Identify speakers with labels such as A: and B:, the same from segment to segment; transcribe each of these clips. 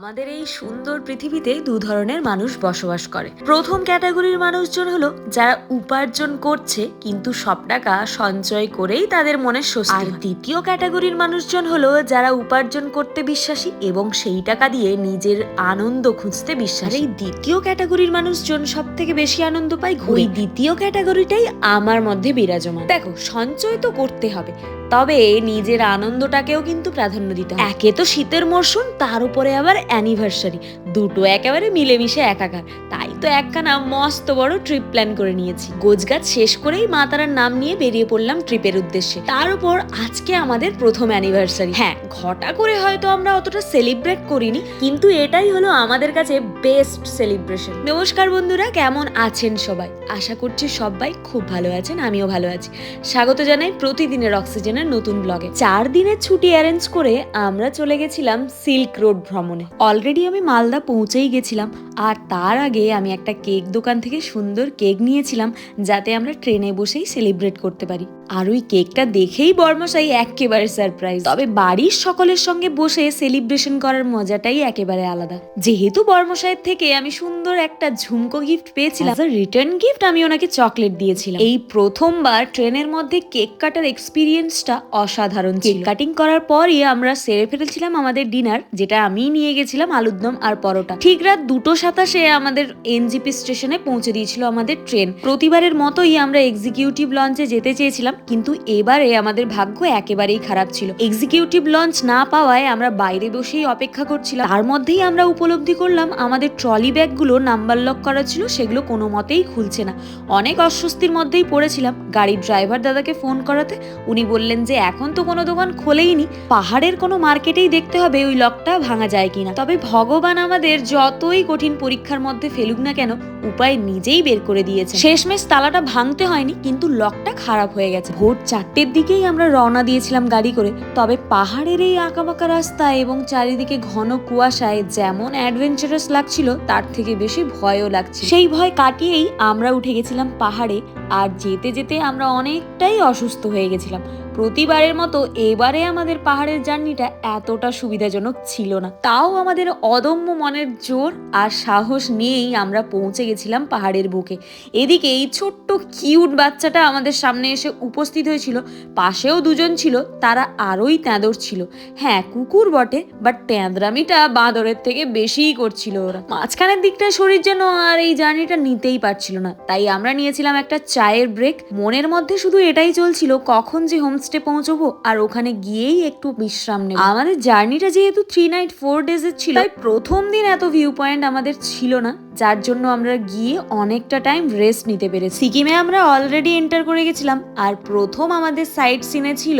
A: আমাদের এই সুন্দর পৃথিবীতে দু ধরনের মানুষ বসবাস করে। প্রথম ক্যাটাগরির মানুষজন হলো যারা উপার্জন করছে কিন্তু সব টাকা সঞ্চয় করেই তাদের মনে স্বস্তি। আর দ্বিতীয় ক্যাটাগরির মানুষজন হলো যারা উপার্জন করতে বিশ্বাসী এবং সেই টাকা দিয়ে নিজের আনন্দ খুঁজতে বিশ্বাসী। এই দ্বিতীয় ক্যাটাগরির মানুষজন সব থেকে বেশি আনন্দ পায় ওই দ্বিতীয় ক্যাটাগরিটাই আমার মধ্যে বিরাজমান। দেখো, সঞ্চয় তো করতে হবে, তবে নিজের আনন্দটাকেও কিন্তু প্রাধান্য দিতে হবে। একে তো শীতের মরশুম, তার উপরে আবার অ্যানিভার্সারি, দুটো একেবারে মিলেমিশে একাকার। তাই তো একখানা মস্ত বড় ট্রিপ প্ল্যান করে নিয়েছি। গোছগাছ শেষ করেই মা তারার নাম নিয়ে বেরিয়ে পড়লাম ট্রিপের উদ্দেশ্যে। তার উপর আজকে আমাদের প্রথম অ্যানিভার্সারি। হ্যাঁ, ঘটা করে হয়তো আমরা অতটা সেলিব্রেট করিনি, কিন্তু এটাই হলো আমাদের কাছে বেস্ট সেলিব্রেশন। নমস্কার বন্ধুরা, কেমন আছেন সবাই? আশা করছি সবাই খুব ভালো আছেন, আমিও ভালো আছি। স্বাগত জানাই প্রতিদিনের অক্সিজেনের নতুন ব্লগে। 4 দিনের ছুটি অ্যারেঞ্জ করে আমরা চলে গেছিলাম সিল্ক রোড ভ্রমণে। অলরেডি আমি মালদা পৌঁছেই গেছিলাম, আর তার আগে আমি একটা কেক দোকান থেকে সুন্দর কেক নিয়েছিলাম যাতে আমরা ট্রেনে বসেই সেলিব্রেট করতে পারি। আর ওই কেকটা দেখেই বর্মশাই একেবারে সারপ্রাইজ। তবে বাড়ির সকলের সঙ্গে বসে সেলিব্রেশন করার মজাটাই একেবারে আলাদা। যেহেতু বর্মশাইয়ের থেকে আমি সুন্দর একটা ঝুমকো গিফট পেয়েছিলাম, রিটার্ন গিফট আমি ওনাকে চকলেট দিয়েছিলাম। এই প্রথমবার ট্রেনের মধ্যে কেক কাটার এক্সপিরিয়েন্সটা অসাধারণ ছিল। কেক কাটিং করার পরই আমরা সেরে ফেলেছিলাম আমাদের ডিনার, যেটা আমি নিয়ে গেছিলাম আলুর দম আর পরোটা। ঠিক রাত 2:27 আমাদের এনজিপি স্টেশনে পৌঁছে দিয়েছিল আমাদের ট্রেন। প্রতিবারের মতোই আমরা এক্সিকিউটিভ লঞ্চে যেতে চেয়েছিলাম, কিন্তু এবারে আমাদের ভাগ্য একেবারেই খারাপ ছিল। এক্সিকিউটিভ লঞ্চ না পাওয়ায় আমরা বাইরে বসেই অপেক্ষা করছিলাম। তার মধ্যেই আমরা উপলব্ধি করলাম আমাদের ট্রলি ব্যাগগুলো নাম্বার লক করা ছিল, সেগুলো কোনো মতেই খুলছে না। অনেক অস্বস্তির মধ্যেই পড়েছিলাম। গাড়ির ড্রাইভার দাদাকে ফোন করাতে উনি বললেন যে এখন তো কোনো দোকান খোলেইনি, পাহাড়ের কোনো মার্কেটেই দেখতে হবে ওই লকটা ভাঙা যায় কিনা। তবে ভগবান আমাদের যতই কঠিন পরীক্ষার মধ্যে ফেলুক না কেন, উপায় নিজেই বের করে দিয়েছে। শেষমেশ তালাটা ভাঙতে হয়নি, কিন্তু লকটা খারাপ হয়ে গেছে। ভোর 4টের দিকেই আমরা রওনা দিয়েছিলাম গাড়ি করে। তবে পাহাড়ের এই আঁকাবাঁকা রাস্তা এবং চারিদিকে ঘন কুয়াশায় যেমন অ্যাডভেঞ্চারাস লাগছিল, তার থেকে বেশি ভয়ও লাগছিল। সেই ভয় কাটিয়েই আমরা উঠে গেছিলাম পাহাড়ে। আর যেতে যেতে আমরা অনেকটাই অসুস্থ হয়ে গেছিলাম। প্রতিবারের মতো এবারে আমাদের পাহাড়ের জার্নিটা এতটা সুবিধাজনক ছিল না। তাও আমাদের অদম্য মনের জোর আর সাহস নিয়েই আমরা পৌঁছে গেছিলাম পাহাড়ের বুকে। এদিকে এই ছোট্ট কিউট বাচ্চাটা আমাদের সামনে এসে উপস্থিত হয়েছিল। পাশেও দুজন ছিল, তারা আরোই তেঁদর ছিল। হ্যাঁ, কুকুর বটে, বাট তেঁদরামিটা বাঁদরের থেকে বেশিই করছিল ওরা। মাঝখানের দিকটা শরীর যেন আর এই জার্নিটা নিতেই পারছিল না। তাই আমরা নিয়েছিলাম একটা চায়ের ব্রেক। মনের মধ্যে শুধু এটাই চলছিল, কখন যে হোমস্টে পৌঁছবো আর ওখানে গিয়েই একটু বিশ্রাম নেব। আমাদের জার্নিটা যেহেতু 3 নাইট 4 ডেজের ছিল, তাই প্রথম দিন এত ভিউ পয়েন্ট আমাদের ছিল না, যার জন্য আমরা গিয়ে অনেকটা টাইম রেস্ট নিতে পেরেছি। সিকিমে আমরা অলরেডি এন্টার করে গেছিলাম, আর প্রথম আমাদের সাইট সিনে ছিল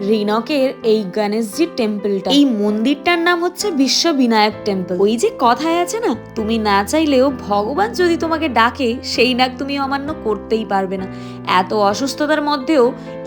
A: রিনকের এই গণেশজির টেম্পলটা। এই মন্দিরটার নাম হচ্ছে বিশ্ব বিনায়ক টেম্পল। ওই যে কথায় আছে না, তুমি না চাইলেও ভগবান যদি তোমাকে ডাকে, সেই ডাক তুমি অমান্য করতেই পারবে না। এত অসুস্থতার মধ্যেও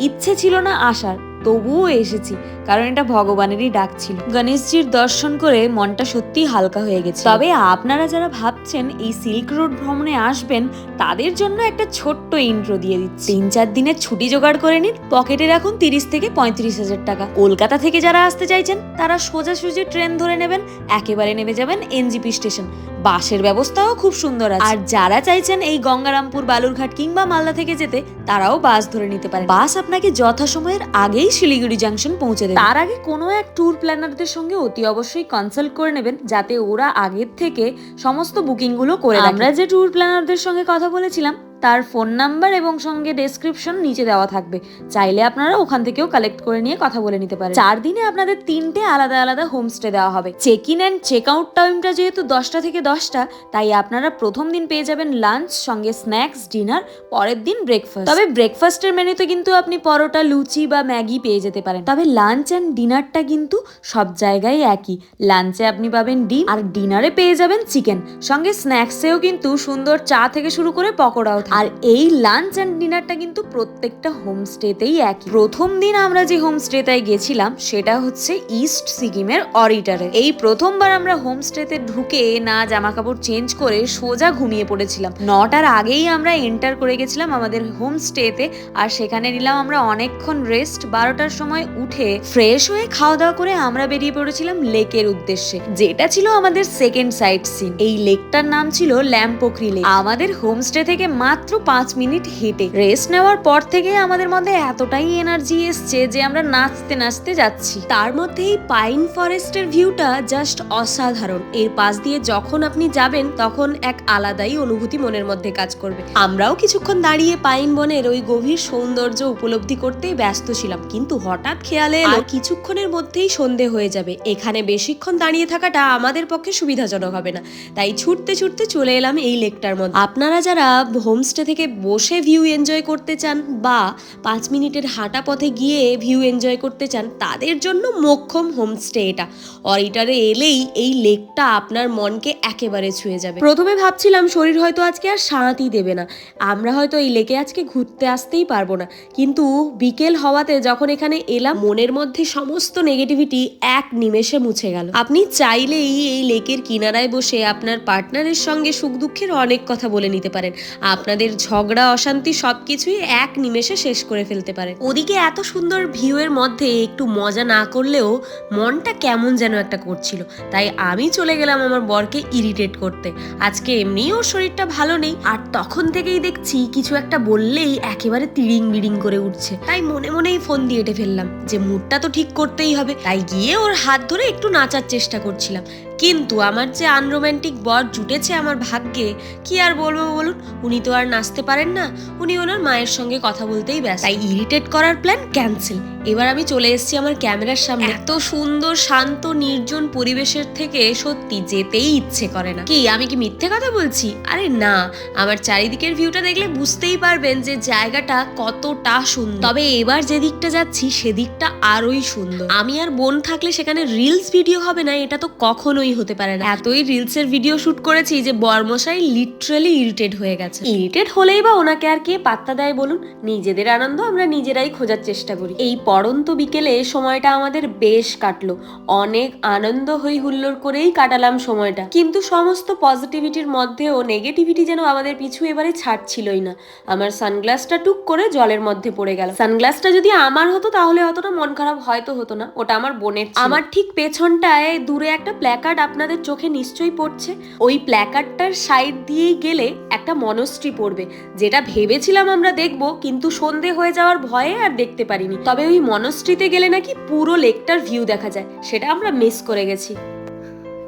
A: ইচ্ছে ছিল না আসার, তবুও এসেছি, কারণ এটা ভগবানেরই ডাক ছিল। গণেশজির দর্শন করে মনটা সত্যি হালকা হয়ে গেছে। তবে আপনারা যারা ভাবছেন এই সিল্ক রোড ভ্রমণে আসবেন, তাদের জন্য একটা ছোট্ট ইন্ট্রো দিয়ে দিচ্ছি। 3-4 দিনের ছুটি জোগাড় করে নিন, পকেটে রাখুন 30 থেকে 35,000 টাকা। কলকাতা থেকে যারা আসতে চাইছেন, তারা সোজাসুজি ট্রেন ধরে নেবেন, একেবারে নেমে যাবেন এনজিপি স্টেশন। বাসের ব্যবস্থাও খুব সুন্দর আছে। আর যারা চাইছেন এই গঙ্গারামপুর, বালুরঘাট কিংবা মালদা থেকে যেতে, তারাও বাস ধরে নিতে পারেন। বাস আপনাকে যথাসময়ের আগেই শিলিগুড়ি জাংশন পৌঁছে দেবে। তার আগে কোনো এক ট্যুর প্ল্যানারদের সঙ্গে অতি অবশ্যই কনসাল্ট করে নেবেন, যাতে ওরা আগের থেকে সমস্ত বুকিং গুলো করে রাখে। আমরা যে ট্যুর প্ল্যানারদের সঙ্গে কথা বলেছিলাম, তার ফোন নাম্বার এবং সঙ্গে ডেসক্রিপশন নিচে দেওয়া থাকবে, চাইলে আপনারা ওখান থেকেও কালেক্ট করে নিয়ে কথা বলে নিতে পারেন। 4 দিনে আপনাদের 3টে আলাদা আলাদা হোমস্টে দেওয়া হবে। Check in and check out টাইমটা যেহেতু 10টা থেকে 10টা, তাই আপনারা প্রথম দিন পেয়ে যাবেন লাঞ্চ, সঙ্গে স্ন্যাক্স, ডিনার, পরের দিন ব্রেকফাস্ট। তবে ব্রেকফাস্টের মেনুতে কিন্তু আপনি পরোটা, লুচি বা ম্যাগি পেয়ে যেতে পারেন। তবে লাঞ্চ অ্যান্ড ডিনারটা কিন্তু সব জায়গায় একই। লাঞ্চে আপনি পাবেন ডিম, আর ডিনারে পেয়ে যাবেন চিকেন। সঙ্গে স্ন্যাক্সেও কিন্তু সুন্দর চা থেকে শুরু করে পকোড়াও থাকে। আর এই লাঞ্চ অ্যান্ড ডিনারটা কিন্তু প্রত্যেকটা হোমস্টেতেই একই। প্রথম দিন আমরা যে হোমস্টেটায় গেছিলাম সেটা হচ্ছে ইস্ট সিকিমের অরিটারে। এই প্রথমবার আমরা হোমস্টেতে ঢুকে না জামা কাপড় চেঞ্জ করে সোজা ঘুমিয়ে পড়েছিলাম। 9টার আগেই আমরা এন্টার করে গেছিলাম আমাদের হোমস্টেতে, আর সেখানে নিলাম আমরা অনেকক্ষণ রেস্ট। 12টার সময় উঠে ফ্রেশ হয়ে খাওয়া দাওয়া করে আমরা বেরিয়ে পড়েছিলাম লেকের উদ্দেশ্যে, যেটা ছিল আমাদের সেকেন্ড সাইট সিন। এই লেকটার নাম ছিল ল্যাম্পোক্রি লেক। আমাদের হোমস্টে থেকে মাত্র 5 মিনিট হেঁটে। রেস্ট নেওয়ার পর থেকে আমাদের মধ্যে এতটাই এনার্জি এসছে যে আমরা নাচতে নাচতে যাচ্ছি। তার মধ্যে এই পাইন ফরেস্টের ভিউটা জাস্ট অসাধারণ। এর পাশ দিয়ে যখন আপনি যাবেন তখন এক আলাদাই অনুভূতি মনের মধ্যে কাজ করবে। আমরাও কিছুক্ষণ দাঁড়িয়ে পাইন বনের ওই গভীর সৌন্দর্য উপলব্ধি করতেই ব্যস্ত ছিলাম, কিন্তু হঠাৎ খেয়ালে এলো কিছুক্ষণের মধ্যেই সন্ধে হয়ে যাবে। এখানে বেশিক্ষণ দাঁড়িয়ে থাকাটা আমাদের পক্ষে সুবিধাজনক হবে না, তাই ছুটতে ছুটতে চলে এলাম এই লেকটার মধ্যে। আপনারা যারা হোমস্টে থেকে বসে ভিউ এনজয় করতে চান বা 5 মিনিটের হাঁটা পথে গিয়ে ভিউ এনজয় করতে চান, তাদের জন্য মোক্ষম হোমস্টে এটা। অরিটারে এলেই এই লেকটা আপনার মনকে একেবারে ছুঁয়ে যাবে। প্রথমে ভাবছিলাম শরীর হয়তো আজকে আর শান্তি দেবে না, আমরা হয়তো এই লেকে আজকে ঘুরতে আসতেই পারবো না, কিন্তু বিকেল হওয়াতে যখন এখানে এলাম মনের মধ্যে সমস্ত নেগেটিভিটি এক নিমেষে মুছে গেল। আপনি চাইলেই এই লেকের কিনারায় বসে আপনার পার্টনারের সঙ্গে সুখ দুঃখের অনেক কথা বলে নিতে পারেন। আপনাদের ঝগড়া অশান্তি সবকিছুই এক নিমেষে শেষ করে ফেলতে পারেন। ওদিকে এত সুন্দর ভিউ এর মধ্যে একটু মজা না করলেও মনটা কেমন যেন একটা করছিল, তাই আমি চলে গেলাম আমার বরকে ইরিটেট করতে। আজকে এমনিই ওর শরীরটা ভালো নেই, আর তখন থেকেই দেখছি কিছু একটা বললেই একেবারে তিড়িং বিড়িং করে উঠছে। তাই মনে মনেই ফোন দিয়ে এঁটে ফেললাম যে মুডটা তো ঠিক করতেই হবে। তাই গিয়ে ওর হাত ধরে একটু নাচার চেষ্টা করছিলাম, কিন্তু আমার যে আনরোম্যান্টিক বর জুটেছে আমার ভাগ্যে, কি আর বলবো বলুন। উনি তো আর নাচতে পারেন না, উনি ওনার মায়ের সঙ্গে কথা বলতেই ব্যস্ত। তাই ইরিটেট করার প্ল্যান ক্যান্সেল। এবার আমি চলে এসেছি আমার ক্যামেরার সামনে। এত সুন্দর শান্ত নির্জন পরিবেশের থেকে সত্যি যেতেই ইচ্ছে করে না। কি আমি কি মিথ্যে কথা বলছি? আরে না, আমার চারিদিকের ভিউটা দেখলে বুঝতেই পারবেন যে জায়গাটা কতটা সুন্দর। তবে এবার যে দিকটা যাচ্ছি সেদিকটা আরোই সুন্দর। আমি আর বোন থাকলে সেখানে রিলস ভিডিও হবে না, এটা তো কখনোই হতে পারে না। এতই রিলস এর ভিডিও শুট করেছি যে বরমশাই লিটারালি ইরিটেট হয়ে গেছে। ইরিটেট হলেই বা ওনাকে আর কে পাত্তা দেয় বলুন? নিজেদের আনন্দ আমরা নিজেরাই খোঁজার চেষ্টা করি। এই পড়ন্ত বিকেলে সময়টা আমাদের বেশ কাটলো, অনেক আনন্দ হই হুল্লোড় করেই কাটালাম সময়টা। কিন্তু সমস্ত পজিটিভিটির মধ্যেও নেগেটিভিটি যেন আমাদের পিছু এবারে ছাড়ছিলই না। আমার সানগ্লাসটা টুক করে জলের মধ্যে পড়ে গেল। সানগ্লাসটা যদি আমার হতো তাহলে অতটা মন খারাপ হয়তো হতো না, ওটা আমার বোনের। আমার ঠিক পেছনটায় দূরে একটা প্ল্যাকার্ড আপনাদের চোখে নিশ্চয়ই পড়ছে। ওই প্ল্যাকার্ডটার সাইড দিয়েই গেলে একটা মনস্ট্রি পড়বে, যেটা ভেবেছিলাম আমরা দেখবো, কিন্তু সন্ধে হয়ে যাওয়ার ভয়ে আর দেখতে পারিনি। তবে ওই মনস্ট্রিতে গেলে নাকি পুরো লেকটার ভিউ দেখা যায়, সেটা আমরা মিস করে গেছি।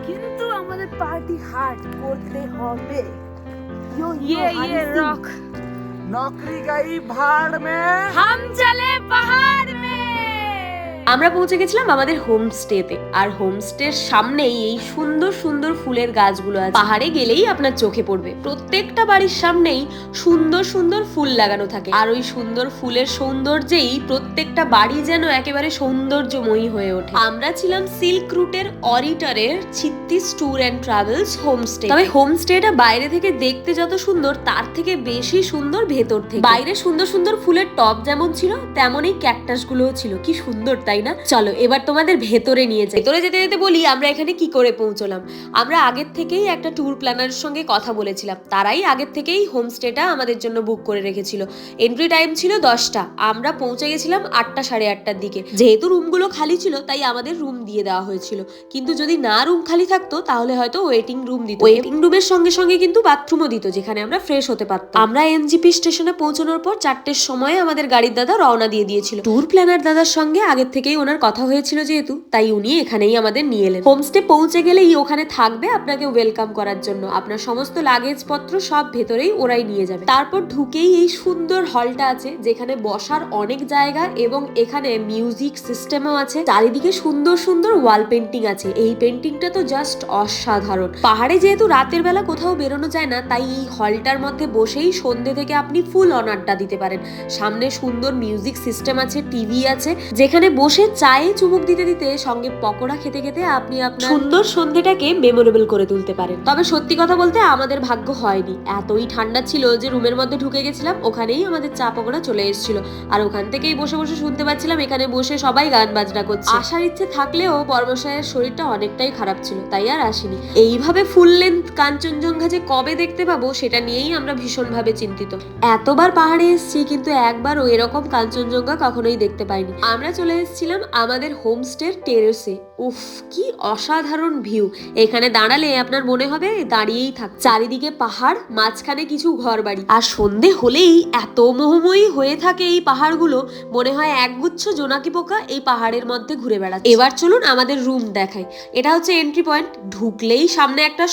B: কিন্তু আমাদের পার্টি হার্ড করতে হবে।
A: ये रॉक
B: नौकरी गई भाड़ में,
A: हम चले पहाड़ में। আমরা পৌঁছে গেছিলাম আমাদের হোমস্টেতে, আর হোমস্টের সামনেই এই সুন্দর সুন্দর ফুলের গাছগুলো আছে। পাহাড়ে গেলেই আপনার চোখে পড়বে প্রত্যেকটা বাড়ির সামনেই সুন্দর সুন্দর ফুল লাগানো থাকে, আর ওই সুন্দর ফুলের সৌন্দর্যেই প্রত্যেকটা বাড়ি যেন একেবারে সৌন্দর্যময়ী হয়ে ওঠে। আমরা ছিলাম সিল্ক রুটের অরিটারের চিত্তিস ট্যুর অ্যান্ড ট্রাভেলস হোমস্টে। তবে হোমস্টেটা বাইরে থেকে দেখতে যত সুন্দর, তার থেকে বেশি সুন্দর ভেতর থেকে। বাইরে সুন্দর সুন্দর ফুলের টব যেমন ছিল, তেমনই ক্যাকটাস গুলোও ছিল। কি সুন্দর, তাই না? চলো এবার তোমাদের ভেতরে নিয়ে যাই। ভেতরে যেতে যেতে বলি আমরা এখানে কি করে পৌঁছলাম। আমরা আগের থেকেই একটা ট্যুর প্ল্যানারের সঙ্গে কথা বলেছিলাম, তারাই আগের থেকেই হোমস্টেটা আমাদের জন্য বুক করে রেখেছিল। এন্ট্রি টাইম ছিল 10টা, আমরা পৌঁছে গেছিলাম 8টা সাড়ে 8টার দিকে। যেহেতু রুমগুলো খালি ছিল তাই আমাদের রুম দিয়ে দেওয়া হয়েছিল, কিন্তু যদি না রুম খালি থাকতো তাহলে হয়তো ওয়েটিং রুম দিত। ওয়েটিং রুমের সঙ্গে সঙ্গে কিন্তু বাথরুমও দিত, যেখানে আমরা ফ্রেশ হতে পারতাম। আমরা এনজিপি স্টেশনে পৌঁছানোর পর 4টের সময় আমাদের গাড়ির দাদা রওনা দিয়ে দিয়েছিল। ট্যুর প্ল্যানার দাদার সঙ্গে আগের থেকেই ওনার কথা হয়েছিল যেহেতু, তাই উনি এখানেই আমাদের নিয়ে এলেন। হোমস্টে পৌঁছে গেলেই ওখানে থাকবে আপনাকে ওয়েলকাম করার জন্য। আপনার সমস্ত লাগেজ পত্র সব ভেতরেই ওরাই নিয়ে যাবে। তারপর ঢুকেই এই সুন্দর হলটা আছে, যেখানে বসার অনেক জায়গা এবং এখানে মিউজিক সিস্টেমও আছে। চারিদিকে সুন্দর সুন্দর ওয়াল পেন্টিং আছে। এই পেন্টিংটা তো জাস্ট অসাধারণ। পাহাড়ে যেহেতু রাতের বেলা কোথাও বেরোনো যায় না, তাই এই হলটার মধ্যে বসেই সন্ধ্যে থেকে আপনি ফুল অন আড্ডা দিতে পারেন। সামনে সুন্দর মিউজিক সিস্টেম আছে, টিভি আছে, যেখানে বসে বসে চায়ে চুমুক দিতে দিতে সঙ্গে পকোড়া খেতে খেতে আপনি আপনার সুন্দর সন্ধ্যেটাকে মেমোরেবল করে তুলতে পারেন। তবে সত্যি কথা বলতে আমাদের ভাগ্য হয়নি, এতই ঠান্ডা ছিল যে রুমের মধ্যে ঢুকে গেছিলাম, ওখানেই আমাদের চা পকোড়া চলে এসেছিল আর ওখান থেকেই বসে বসে শুনতে পাচ্ছিলাম এখানে বসে সবাই গান বাজনা করছে। আসার ইচ্ছে থাকলেও বর্মশাইয়ের শরীরটা অনেকটাই খারাপ ছিল, তাই আর আসিনি। এইভাবে ফুল লেন্থ কাঞ্চনজঙ্ঘা যে কবে দেখতে পাবো সেটা নিয়েই আমরা ভীষণভাবে চিন্তিত। এতবার পাহাড়ে এসেছি কিন্তু একবারও এরকম কাঞ্চনজঙ্ঘা কখনোই দেখতে পাইনি। আমরা চলে এসেছিলাম আমাদের হোমস্টের টেরেসে। উফ, কি অসাধারণ ভিউ! এখানে দাঁড়ালে আপনার মনে হবে দাঁড়িয়েই থাক। চারিদিকে পাহাড়, মাঝখানে কিছু ঘরবাড়ি, আর সন্ধে হলেই এত মোহময়ী হয়ে থাকে এই পাহাড়গুলো, মনে হয় একগুচ্ছ জোনাকি পোকা এই পাহাড়ের মধ্যে ঘুরে বেড়াচ্ছে। এবার চলুন আমাদের রুম দেখাই। এটা হচ্ছে এন্ট্রি পয়েন্ট। ঢুকলেই সামনে একটা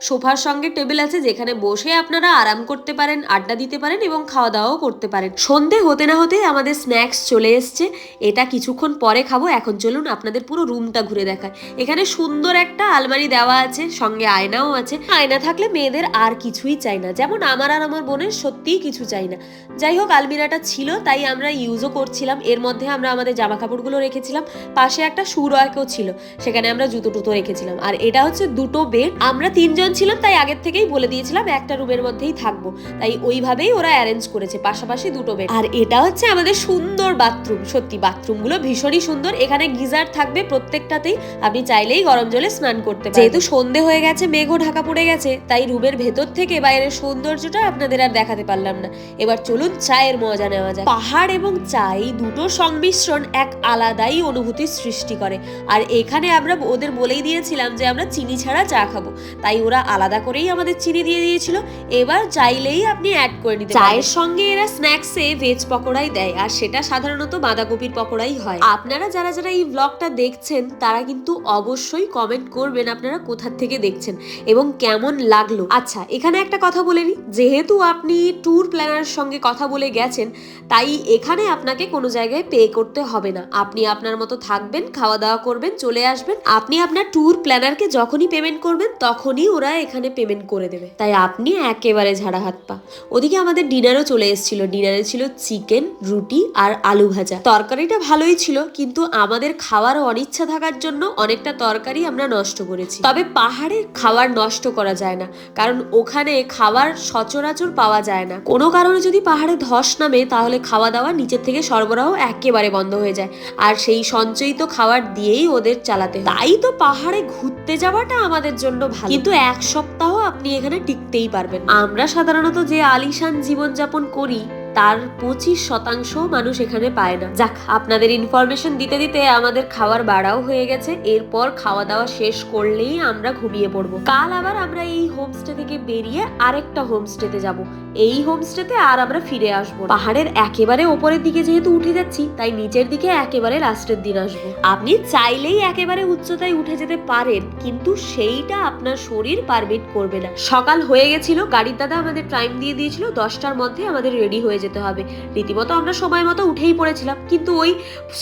A: সোফার সঙ্গে টেবিল আছে যেখানে বসে আপনারা আরাম করতে পারেন, আড্ডা দিতে পারেন এবং খাওয়া দাওয়াও করতে পারেন। সন্ধে হতে না হতে আমাদের স্ন্যাক্স চলে এসছে, এটা কিছুক্ষণ পরে খাবো। এখন চলুন আপনাদের পুরো রুমটা ঘুরে দেখায়। এখানে সুন্দর একটা আলমারি দেওয়া আছে, সঙ্গে আয়নাও আছে। আয়না থাকলে মেয়েদের আর কিছুই চাই না, যেমন আমার আর আমার বোনের সত্যিই কিছু চাই না। যাই হোক, আলমিরাটা ছিল তাই আমরা ইউজও করছিলাম। এর মধ্যে আমরা আমাদের জামা কাপড়গুলো রেখেছিলাম, পাশে একটা শু র‍্যাকও ছিল, সেখানে আমরা জুতো টুতো রেখেছিলাম। আর এটা হচ্ছে দুটো বেড। আমরা 3 জন ছিলাম তাই আগের থেকেই বলে দিয়েছিলাম একটা রুমের মধ্যেই থাকবো, তাই ওইভাবেই ওরা অ্যারেঞ্জ করেছে, পাশাপাশি দুটো বেড। আর এটা হচ্ছে আমাদের সুন্দর বাথরুম। সত্যি বাথরুমগুলো ভীষণই সুন্দর। এখানে গিজার থাকবে প্রত্যেকটাতেই, আপনি চাইলেই গরম জলে স্নান করতে পারেন। যেহেতু সন্ধে হয়ে গেছে, মেঘও ঢাকা পড়ে গেছে, তাই রুমের ভেতর থেকে বাইরের সৌন্দর্যটা আপনাদের আর দেখাতে পারলাম না। এবার চলুন চায়ের মজা নেওয়া যায়। পাহাড় এবং চা এই দুটোর সংমিশ্রণ এক আলাদাই অনুভূতির সৃষ্টি করে। আর এখানে আমরা ওদের বলেই দিয়েছিলাম যে আমরা চিনি ছাড়া চা খাবো, তাই ওরা আলাদা করেই আমাদের চিনি দিয়ে দিয়েছিল। এবার চাইলেই আপনি অ্যাড করে নিতে পারেন। চায়ের সঙ্গে এরা স্ন্যাক্সে ভেজ পকোড়াই দেয়, আর সেটা সাধারণত বাঁধাকপির পকোড়াই হয়। আপনারা যারা যারা এই ব্লগটা দেখছেন তারা কিন্তু অবশ্যই কমেন্ট করবেন আপনারা কোথা থেকে দেখছেন এবং কেমন লাগলো। আচ্ছা, এখানে একটা কথা বলে নিই, যেহেতু আপনি ট্যুর প্ল্যানারের সঙ্গে কথা বলে গেছেন, তাই এখানে আপনাকে কোনো জায়গায় পে করতে হবে না। আপনি আপনার মতো থাকবেন, খাওয়া দাওয়া করবেন, চলে আসবেন। আপনি আপনার ট্যুর প্ল্যানারকে যখনই পেমেন্ট করবেন তখনই ওরা এখানে পেমেন্ট করে দেবে, তাই আপনি একেবারে ঝাড়া হাত পা। ওদিকে আমাদের ডিনারও চলে এসেছিল। ডিনারে ছিল চিকেন, রুটি আর আলু ভাজা। তরকারিটা ভালোই ছিল, কিন্তু আমাদের খাওয়ার অনিচ্ছা থাকার জন্য অনেকটা তরকারি আমরা নষ্ট করেছি। তবে পাহাড়ের খাবার নষ্ট করা যায় না, কারণ ওখানে খাবার সচরাচর পাওয়া যায় না। কোনো কারণে যদি পাহাড়ে ধস নামে তাহলে খাওয়া দাওয়া নিচের থেকে সরবরাহ একেবারে বন্ধ হয়ে যায়, আর সেই সঞ্চয়িত খাবার দিয়েই ওদের চালাতে হয়। তাই তো পাহাড়ে ঘুরতে যাওয়াটা আমাদের জন্য ভালো, কিন্তু 1 সপ্তাহ আপনি এখানে টিকতেই পারবেন। আমরা সাধারণত যে আলিশান জীবনযাপন করি তার 25% মানুষ এখানে পায় না। যাক, আপনাদের ইনফরমেশন দিতে দিতে আমাদের খাওয়ার বাড়াও হয়ে গেছে। এরপর খাওয়া দাওয়া শেষ করলেই আমরা ঘুমিয়ে পড়বো। কাল আবার আমরা এই হোমস্টে থেকে বেরিয়ে আরেকটা হোমস্টেতে যাব। এই হোমস্টেতে আর আমরা ফিরে আসবো। পাহাড়ের একেবারে ওপরের দিকে যেহেতু উঠে যাচ্ছি, তাই নিচের দিকে একেবারে লাস্টের দিন আসবো। আপনি চাইলেই একেবারে উচ্চতায় উঠে যেতে পারেন, কিন্তু সেইটা আপনার শরীর পারমিট করবে না। সকাল হয়ে গেছিল, গাড়ির দাদা আমাদের টাইম দিয়ে দিয়েছিল 10টার মধ্যে আমাদের রেডি হয়ে যেতে হবে। রীতিমতো আমরা সময় মতো উঠেই পড়েছিলাম, কিন্তু ওই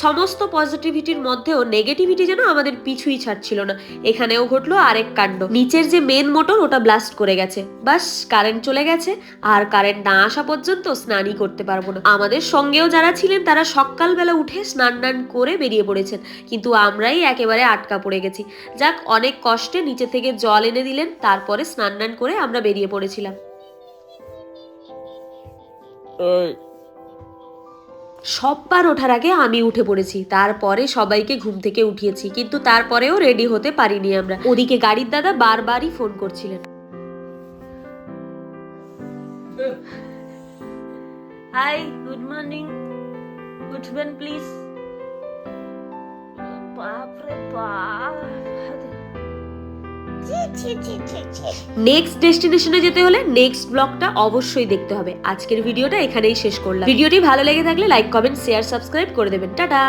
A: সমস্ত পজিটিভিটির মধ্যেও নেগেটিভিটি যেন আমাদের পিছুই ছাড়ছিল না। এখানেও ঘটলো আরেক কাণ্ড। নিচের যে মেন মোটর ওটা ব্লাস্ট করে গেছে, বাস কারেন্ট চলে গেছে। আর কারেন্ট না আসা পর্যন্ত স্নানই করতে পারবো না। আমাদের সঙ্গেও যারা ছিলেন তারা সকালবেলা উঠে স্নান করে বেরিয়ে পড়েছেন, কিন্তু আমরাই একেবারে আটকা পড়ে গেছি। যাক, অনেক কষ্টে নিচে থেকে জল এনে দিলেন, তারপরে স্নান করে আমরা বেরিয়ে পড়েছিলাম। সববার ওঠার আগে আমি উঠে পড়েছি, তারপরে সবাইকে ঘুম থেকে উঠিয়েছি, কিন্তু তারপরেও রেডি হতে পারিনি আমরা। ওদিকে গাড়ির দাদা বারবারই ফোন করছিলেন। হাই, গুড মর্নিং, উঠবেন প্লিজ। বাপরে বাপ, নেক্সট ডেস্টিনেশনে যেতে হলে নেক্সট ব্লগটা অবশ্যই দেখতে হবে। আজকের ভিডিওটা এখানেই শেষ করলাম। ভিডিওটি ভালো লেগে থাকলে লাইক, কমেন্ট, শেয়ার, সাবস্ক্রাইব করে দেবেন। টাটা।